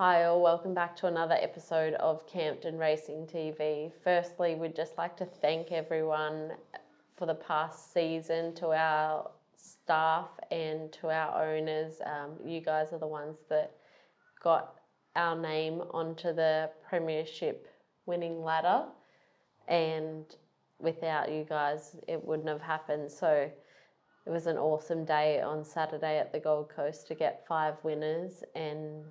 Hi all, welcome back to another episode of Campton Racing TV. Firstly, we'd just like to thank everyone for the past season, to our staff and to our owners. You guys are the ones that got our name onto the premiership winning ladder, and without you guys it wouldn't have happened. So it was an awesome day on Saturday at the Gold Coast to get 5 winners and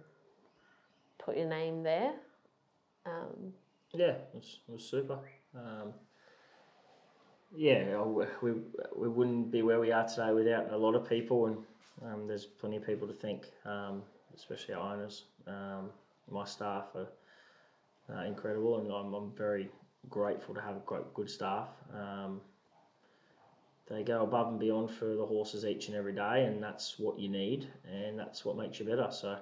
put your name there. Yeah, it was super. We wouldn't be where we are today without a lot of people, and there's plenty of people to thank, especially our owners. My staff are incredible, and I'm very grateful to have a good staff. They go above and beyond for the horses each and every day, and that's what you need, and that's what makes you better. So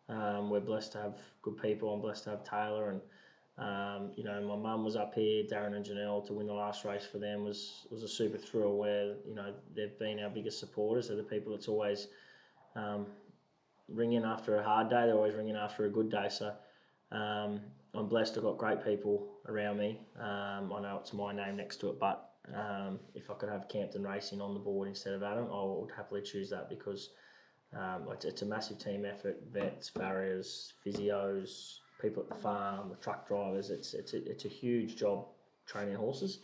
we're blessed to have good people. I'm blessed to have Taylor, and my mum was up here, Darren and Janelle, to win the last race for them was a super thrill, where they've been our biggest supporters. They're the people that's always ringing after a hard day. They're always ringing after a good day. So I'm blessed. I've got great people around me. I know it's my name next to it, but if I could have Campton Racing on the board instead of Adam, I would happily choose that, because it's a massive team effort. Vets, farriers, physios, people at the farm, the truck drivers. It's a huge job training horses.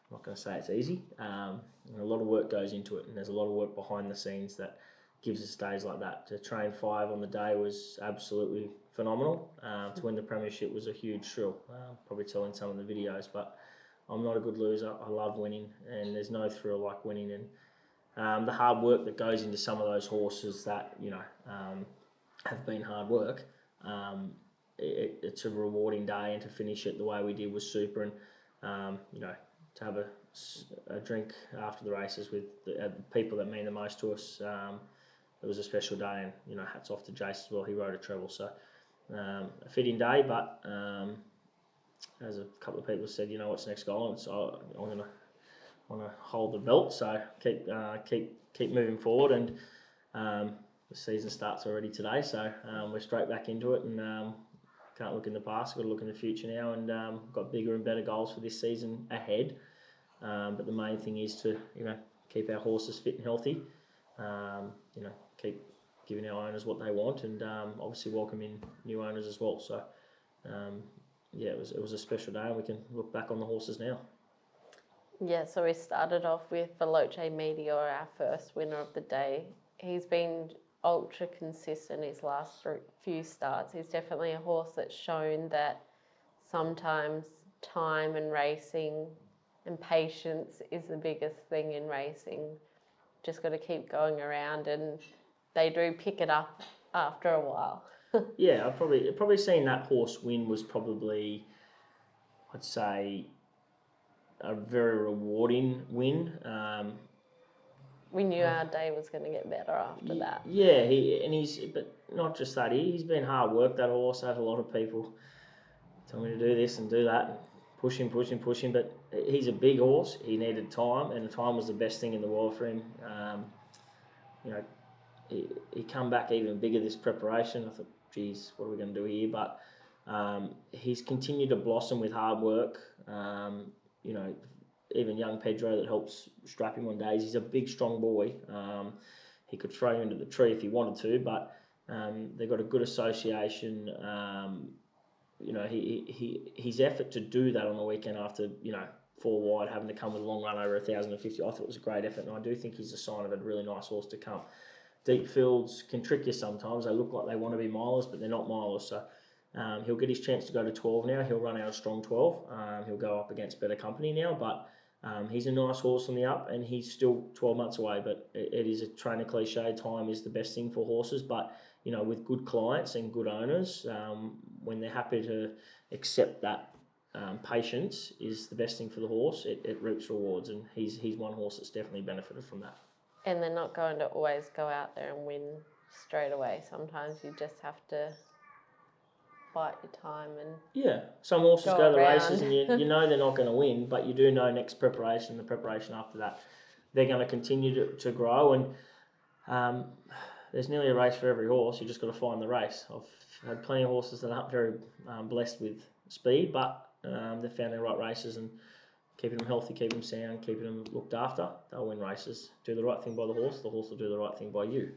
I'm not going to say it's easy. And a lot of work goes into it, and there's a lot of work behind the scenes that gives us days like that. To train 5 on the day was absolutely phenomenal. To win the premiership was a huge thrill. Probably telling some of the videos, but I'm not a good loser. I love winning, and there's no thrill like winning. And the hard work that goes into some of those horses that have been hard work, it's a rewarding day, and to finish it the way we did was super. And to have a drink after the races with the people that mean the most to us, it was a special day. And hats off to Jace as well. He rode a treble, so a fitting day. But as a couple of people said, what's next goal? So I'm gonna want to hold the belt, so keep moving forward. And the season starts already today, so we're straight back into it, and can't look in the past. Got to look in the future now, and got bigger and better goals for this season ahead. But the main thing is to keep our horses fit and healthy. Keep giving our owners what they want, and obviously welcome in new owners as well. So it was a special day, and we can look back on the horses now. Yeah, so we started off with Veloce Meteor, our first winner of the day. He's been ultra consistent his last few starts. He's definitely a horse that's shown that sometimes time and racing and patience is the biggest thing in racing. Just got to keep going around, and they do pick it up after a while. Yeah, I've probably seen that horse win was probably, I'd say, a very rewarding win. We knew our day was going to get better after that. Yeah, but not just that. He's been hard work, that horse. I had a lot of people tell me to do this and do that, and push him. But he's a big horse. He needed time, and time was the best thing in the world for him. He come back even bigger this preparation. I thought, geez, what are we going to do here? But he's continued to blossom with hard work. Even young Pedro that helps strap him on days. He's a big, strong boy. He could throw you into the tree if he wanted to, but they've got a good association. His effort to do that on the weekend after 4 wide, having to come with a long run over 1,050, I thought it was a great effort, and I do think he's a sign of a really nice horse to come. Deep fields can trick you sometimes. They look like they want to be milers, but they're not milers. So he'll get his chance to go to 12 now. He'll run out a strong 12. He'll go up against better company now, but he's a nice horse on the up, and he's still 12 months away. But it is a trainer cliche. Time is the best thing for horses, but with good clients and good owners, when they're happy to accept that patience is the best thing for the horse, it reaps rewards, and he's one horse that's definitely benefited from that. And they're not going to always go out there and win straight away. Sometimes you just have to bite your time and some horses go to the around. races and you know they're not going to win, but you do know next preparation, the preparation after that, they're going to continue to grow. And there's nearly a race for every horse. You just got to find the race. I've had plenty of horses that aren't very blessed with speed, but they've found their right races, and keeping them healthy, keeping them sound, keeping them looked after, they'll win races. Do the right thing by the horse will do the right thing by you.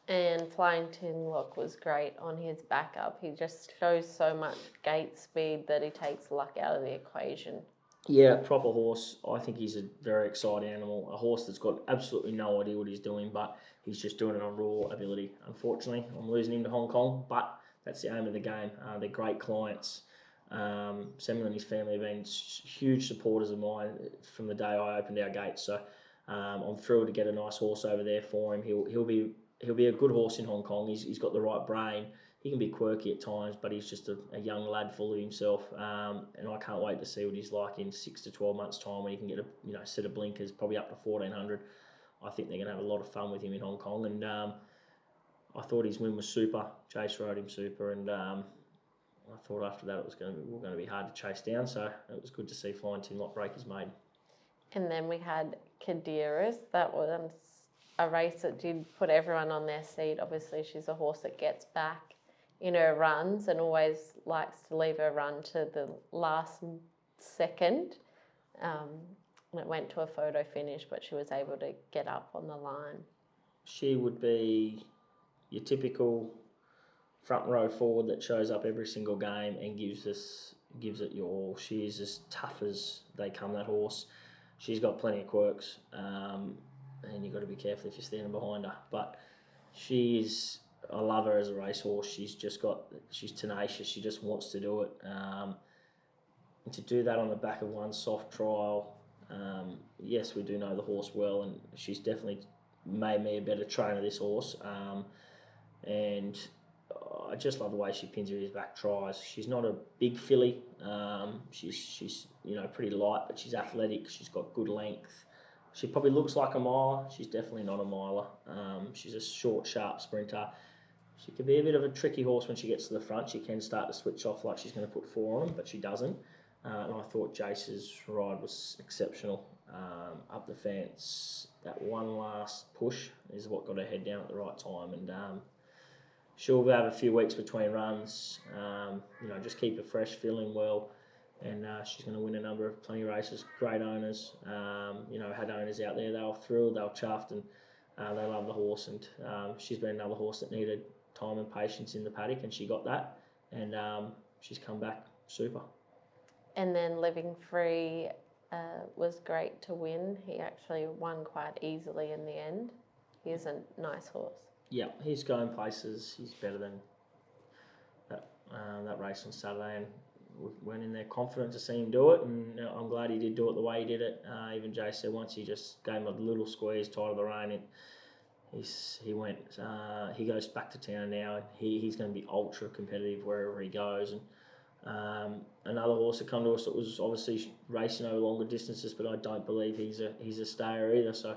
And Flying Tinlock was great on his backup. He just shows so much gate speed that he takes luck out of the equation. Yeah, proper horse. I think he's a very exciting animal. A horse that's got absolutely no idea what he's doing, but he's just doing it on raw ability. Unfortunately, I'm losing him to Hong Kong, but that's the aim of the game. They're great clients. Samuel and his family have been huge supporters of mine from the day I opened our gates. So I'm thrilled to get a nice horse over there for him. He'll be a good horse in Hong Kong. He's got the right brain. He can be quirky at times, but he's just a young lad full of himself. And I can't wait to see what he's like in 6 to 12 months' time when he can get a set of blinkers, probably up to 1400. I think they're going to have a lot of fun with him in Hong Kong. And I thought his win was super. Jace rode him super, and I thought after that we were going to be hard to chase down. So it was good to see Flying Tinlock break his maiden. And then we had Cadras. That was a race that did put everyone on their seat. Obviously, she's a horse that gets back in her runs and always likes to leave her run to the last second. And it went to a photo finish, but she was able to get up on the line. She would be your typical front row forward that shows up every single game and gives it your all. She is as tough as they come, that horse. She's got plenty of quirks, and you've got to be careful if you're standing behind her. But I love her as a racehorse. She's tenacious. She just wants to do it. And to do that on the back of one soft trial, yes, we do know the horse well, and she's definitely made me a better trainer, this horse. And I just love the way she pins her ears back tries. She's not a big filly. She's pretty light, but she's athletic. She's got good length. She probably looks like a miler. She's definitely not a miler. She's a short, sharp sprinter. She can be a bit of a tricky horse when she gets to the front. She can start to switch off like she's going to put 4 on, but she doesn't. And I thought Jace's ride was exceptional. Up the fence, that one last push is what got her head down at the right time. And she'll have a few weeks between runs. Just keep her fresh, feeling well. And she's going to win plenty of races. Great owners. Had owners out there. They were thrilled, they were chuffed, and they love the horse. And she's been another horse that needed time and patience in the paddock, and she got that. And she's come back super. And then Living Free was great to win. He actually won quite easily in the end. He's a nice horse. Yeah, he's going places. He's better than that race on Saturday, and we went in there confident to see him do it, and I'm glad he did do it the way he did it. Even Jace said once he just gave him a little squeeze tight of the rein, he went. He goes back to town now, and he's going to be ultra competitive wherever he goes. And another horse that come to us that was obviously racing over longer distances, but I don't believe he's a stayer either. So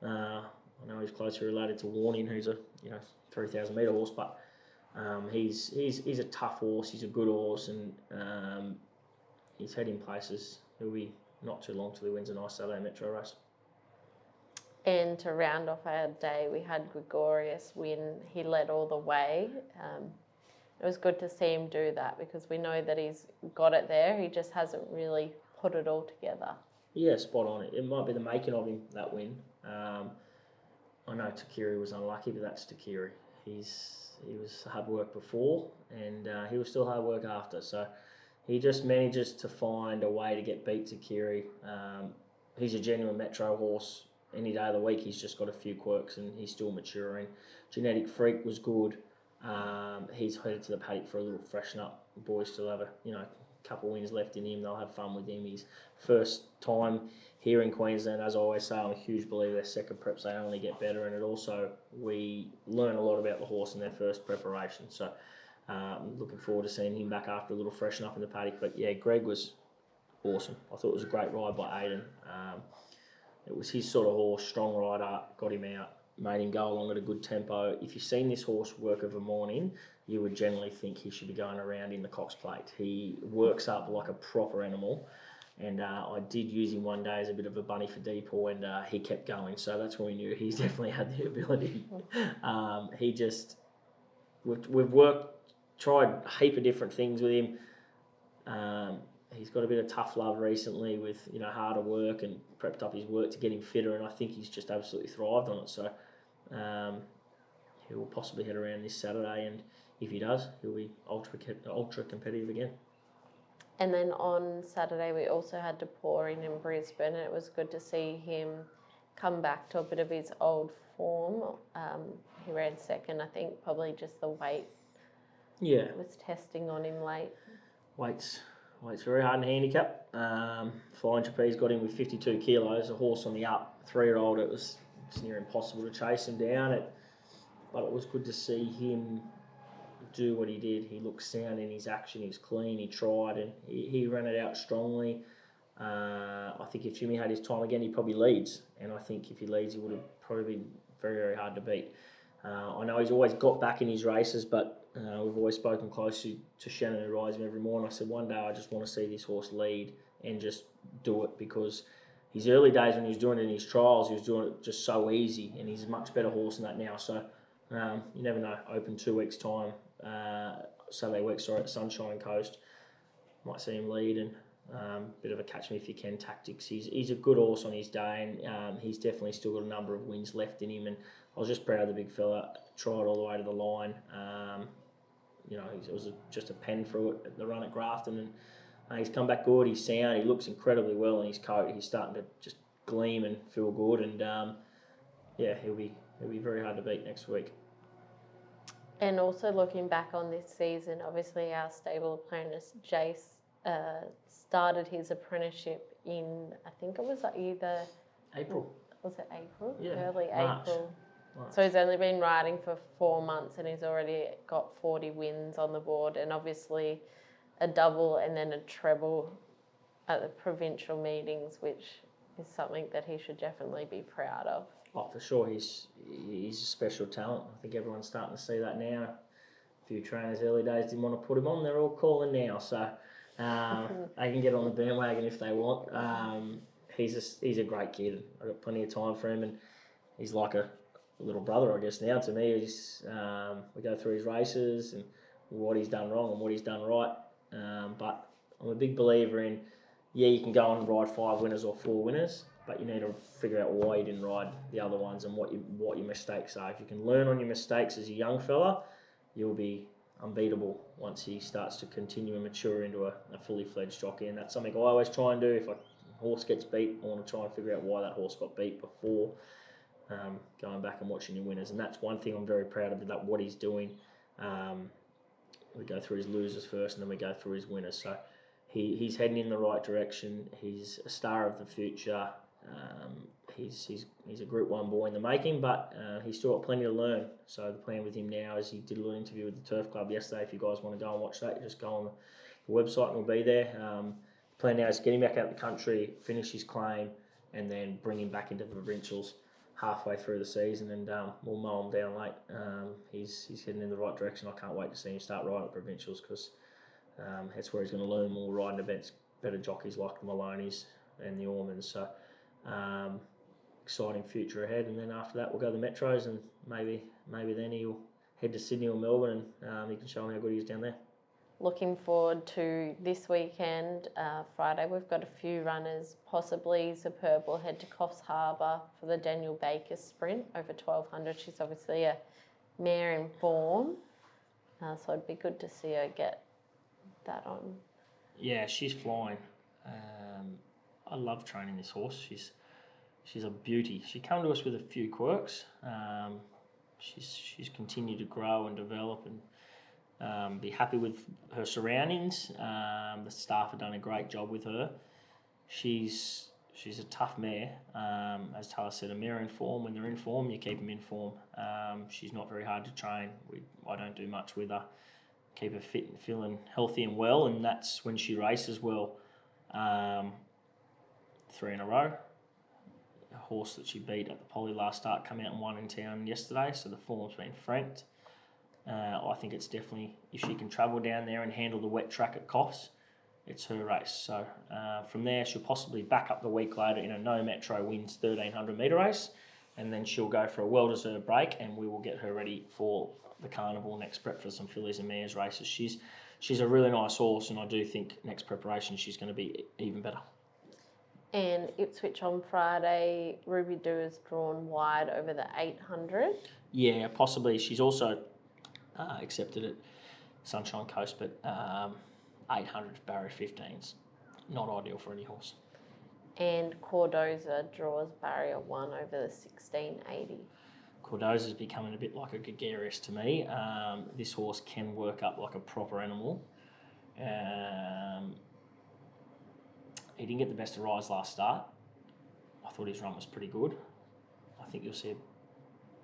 I know he's closely related to Warning, who's a 3,000 metre horse, but he's a tough horse. He's a good horse, and he's heading places. He'll be not too long till he wins a nice Saturday Metro race. And to round off our day, we had Gregorius win. He led all the way. It was good to see him do that because we know that he's got it there. He just hasn't really put it all together. Yeah, spot on. It might be the making of him, that win. I know Takiri was unlucky, but that's Takiri. He was hard work before, and he was still hard work after. So he just manages to find a way to get beat Takiri. He's a genuine Metro horse. Any day of the week, he's just got a few quirks, and he's still maturing. Genetic Freak was good. He's headed to the paddock for a little freshen up. The boys still have a couple wins left in him. They'll have fun with him. His first time here in Queensland, as I always say, I'm a huge believer their second preps, they only get better, and it also, we learn a lot about the horse in their first preparation. So looking forward to seeing him back after a little freshen up in the paddock. But yeah, Greg was awesome. I thought it was a great ride by Aiden. It was his sort of horse, strong rider, got him out, made him go along at a good tempo. If you've seen this horse work of a morning, you would generally think he should be going around in the Cox Plate. He works up like a proper animal. And I did use him one day as a bit of a bunny for Depaul, and he kept going. So that's when we knew he's definitely had the ability. He just, we've tried a heap of different things with him. He's got a bit of tough love recently with, harder work, and prepped up his work to get him fitter, and I think he's just absolutely thrived on it. So he will possibly head around this Saturday, and if he does, he'll be ultra competitive again. And then on Saturday we also had Depaul in Brisbane, and it was good to see him come back to a bit of his old form. He ran second, I think probably just the weight was testing on him late. Weight's very hard in handicap. Flying Trapeze got him with 52 kilos, a horse on the up, 3-year-old. It's near impossible to chase him down. But it was good to see him do what he did. He looked sound in his action. He was clean. He tried, and he ran it out strongly. I think if Jimmy had his time again, he probably leads. And I think if he leads, he would have probably been very, very hard to beat. I know he's always got back in his races, but we've always spoken closely to Shannon, who rides him every morning. I said, one day I just want to see this horse lead and just do it, because his early days when he was doing it in his trials, he was doing it just so easy, and he's a much better horse than that now. So you never know. Open 2 weeks' time, Saturday week, at Sunshine Coast. Might see him lead, and bit of a catch me if you can tactics. He's a good horse on his day, and he's definitely still got a number of wins left in him. And I was just proud of the big fella. Tried all the way to the line. It was just a pen through it at the run at Grafton, and he's come back good. He's sound. He looks incredibly well in his coat. He's starting to just gleam and feel good, and he'll be very hard to beat next week. And also looking back on this season, obviously our stable apprentice Jace started his apprenticeship in, I think it was either April. Was it April? Yeah, early March. April. So he's only been riding for 4 months, and he's already got 40 wins on the board, and obviously a double and then a treble at the provincial meetings, which is something that he should definitely be proud of. Oh, for sure, he's a special talent. I think everyone's starting to see that now. A few trainers early days didn't want to put him on. They're all calling now, so they can get on the bandwagon if they want. He's a great kid. I've got plenty of time for him, and he's like a little brother, I guess, now to me. We go through his races and what he's done wrong and what he's done right. But I'm a big believer in, you can go and ride 5 winners or 4 winners, but you need to figure out why you didn't ride the other ones and what your mistakes are. If you can learn on your mistakes as a young fella, you'll be unbeatable once he starts to continue and mature into a fully fledged jockey. And that's something I always try and do. If a horse gets beat, I want to try and figure out why that horse got beat before going back and watching your winners. And that's one thing I'm very proud of, that what he's doing. We go through his losers first, and then we go through his winners. So he's heading in the right direction. He's a star of the future. He's a Group 1 boy in the making, but he's still got plenty to learn. So the plan with him now is, he did a little interview with the Turf Club yesterday. If you guys want to go and watch that, just go on the website and we'll be there. The plan now is get him back out of the country, finish his claim, and then bring him back into the provincials halfway through the season, and we'll mow him down late. He's heading in the right direction. I can't wait to see him start riding at provincials, because that's where he's going to learn more, riding against better jockeys like the Maloneys and the Ormonds. So exciting future ahead. And then after that, we'll go to the Metros, and maybe then he'll head to Sydney or Melbourne, and he can show him how good he is down there. Looking forward to this weekend. Friday, we've got a few runners. Possibly Superb will head to Coffs Harbour for the Daniel Baker sprint over 1200. She's obviously a mare in form, so it'd be good to see her get that on. Yeah, she's flying. I love training this horse. She's a beauty. She came to us with a few quirks. She's continued to grow and develop, and be happy with her surroundings. The staff have done a great job with her. She's a tough mare. As Taylor said, a mare in form. When they're in form, you keep them in form. She's not very hard to train. I don't do much with her. Keep her fit and feeling healthy and well, and that's when she races well. 3 in a row. A horse that she beat at the Poly last start come out and won in town yesterday, so the form's been franked. I think it's definitely, if she can travel down there and handle the wet track at Coffs, it's her race. So from there, she'll possibly back up the week later in a no metro wins 1300 metre race, and then she'll go for a well-deserved break, and we will get her ready for the carnival next prep for some fillies and mares races. She's a really nice horse, and I do think next preparation she's going to be even better. And Ipswich on Friday, Ruby Doo is drawn wide over the 800. Yeah, possibly. She's also accepted at Sunshine Coast, but 800 barrier 15s, not ideal for any horse. And Cordoza draws barrier 1 over the 1680. Cordoza's becoming a bit like a Gregarius to me. This horse can work up like a proper animal. He didn't get the best of rides last start. I thought his run was pretty good. I think you'll see a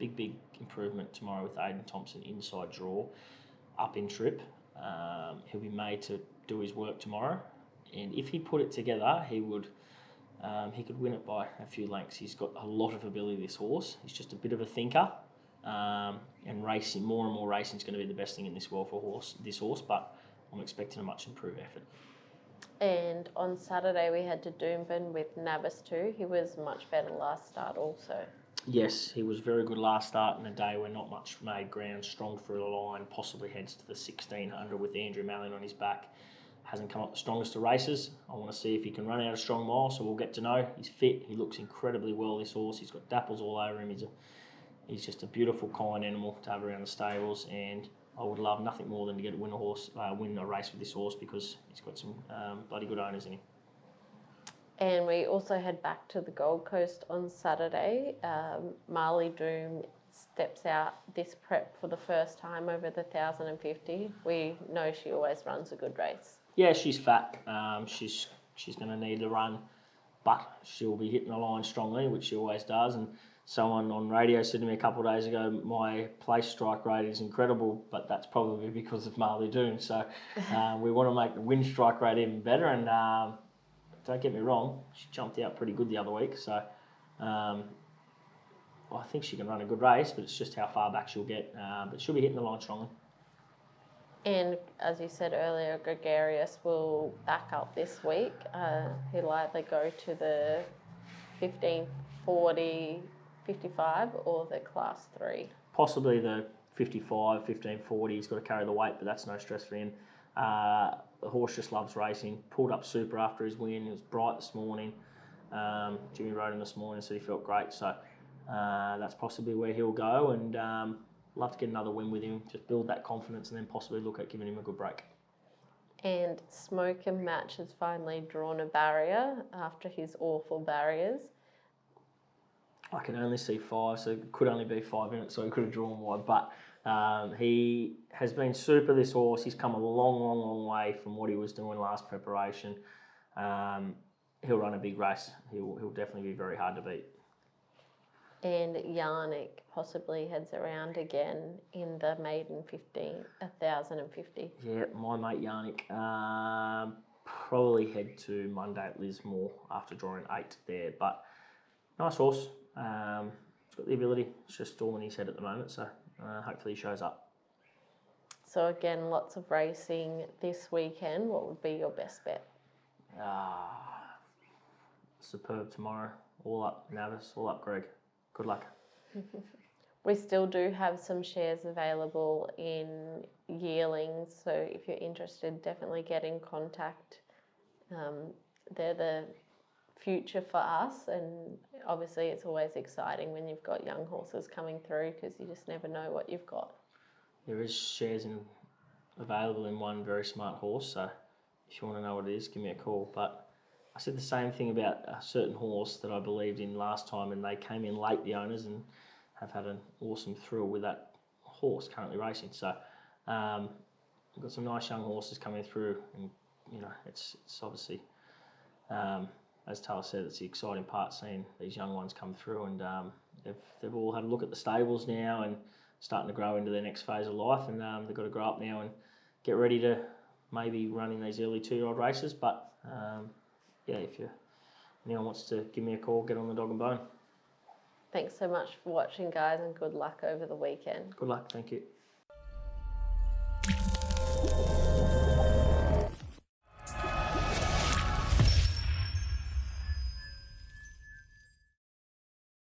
big improvement tomorrow with Aidan Thompson inside draw, up in trip. He'll be made to do his work tomorrow, and if he put it together, he could win it by a few lengths. He's got a lot of ability, this horse. He's just a bit of a thinker, and racing, more and more racing is going to be the best thing in this world for this horse, but I'm expecting a much improved effort. And on Saturday we had to Doomben with Navas too. He was much better last start also. Yes, he was very good last start in a day where not much made ground, strong through the line, possibly heads to the 1600 with Andrew Malin on his back. Hasn't come up the strongest of races. I want to see if he can run out a strong mile, so we'll get to know. He's fit, he looks incredibly well, this horse. He's got dapples all over him. He's just a beautiful, kind animal to have around the stables, and I would love nothing more than to get win a race with this horse, because he's got some bloody good owners in him. And we also head back to the Gold Coast on Saturday. Marley Doom steps out this prep for the first time over the 1050. We know she always runs a good race. Yeah, she's fat. She's going to need to run, but she'll be hitting the line strongly, which she always does. And someone on radio said to me a couple of days ago, my place strike rate is incredible, but that's probably because of Marley Doom. So we want to make the win strike rate even better. And don't get me wrong, she jumped out pretty good the other week. So I think she can run a good race, but it's just how far back she'll get. But she'll be hitting the line strongly. And as you said earlier, Gregarius will back up this week. He'll either go to the 1540, 55 or the class 3. Possibly the 55, 1540. He's got to carry the weight, but that's no stress for him. The horse just loves racing. Pulled up super after his win. It was bright this morning. Jimmy rode him this morning, said he felt great. So that's possibly where he'll go, and love to get another win with him, just build that confidence, and then possibly look at giving him a good break. And Smok N Match has finally drawn a barrier after his awful barriers. I can only see 5, so it could only be 5 minutes, so he could have drawn wide. But he has been super, this horse. He's come a long way from what he was doing last preparation. He'll run a big race. He'll definitely be very hard to beat. And Yanik possibly heads around again in the maiden 1050. Yeah, my mate Yanik. Probably head to Monday at Lismore after drawing 8 there. But nice horse. He's got the ability. It's just all in his head at the moment. So hopefully he shows up. So again, lots of racing this weekend. What would be your best bet? Superb tomorrow. All up Navas, all up Greg. Good luck. We still do have some shares available in yearlings, so if you're interested, definitely get in contact. They're the future for us, and obviously it's always exciting when you've got young horses coming through, because you just never know what you've got. There is shares available in one very smart horse, so if you want to know what it is, give me a call. But I said the same thing about a certain horse that I believed in last time, and they came in late, the owners, and have had an awesome thrill with that horse currently racing. So we've got some nice young horses coming through, and it's obviously, as Taylor said, it's the exciting part, seeing these young ones come through, and they've all had a look at the stables now and starting to grow into their next phase of life, and they've got to grow up now and get ready to maybe run in these early 2-year-old races. But yeah, if anyone wants to give me a call, get on the dog and bone. Thanks so much for watching, guys, and good luck over the weekend. Good luck, thank you.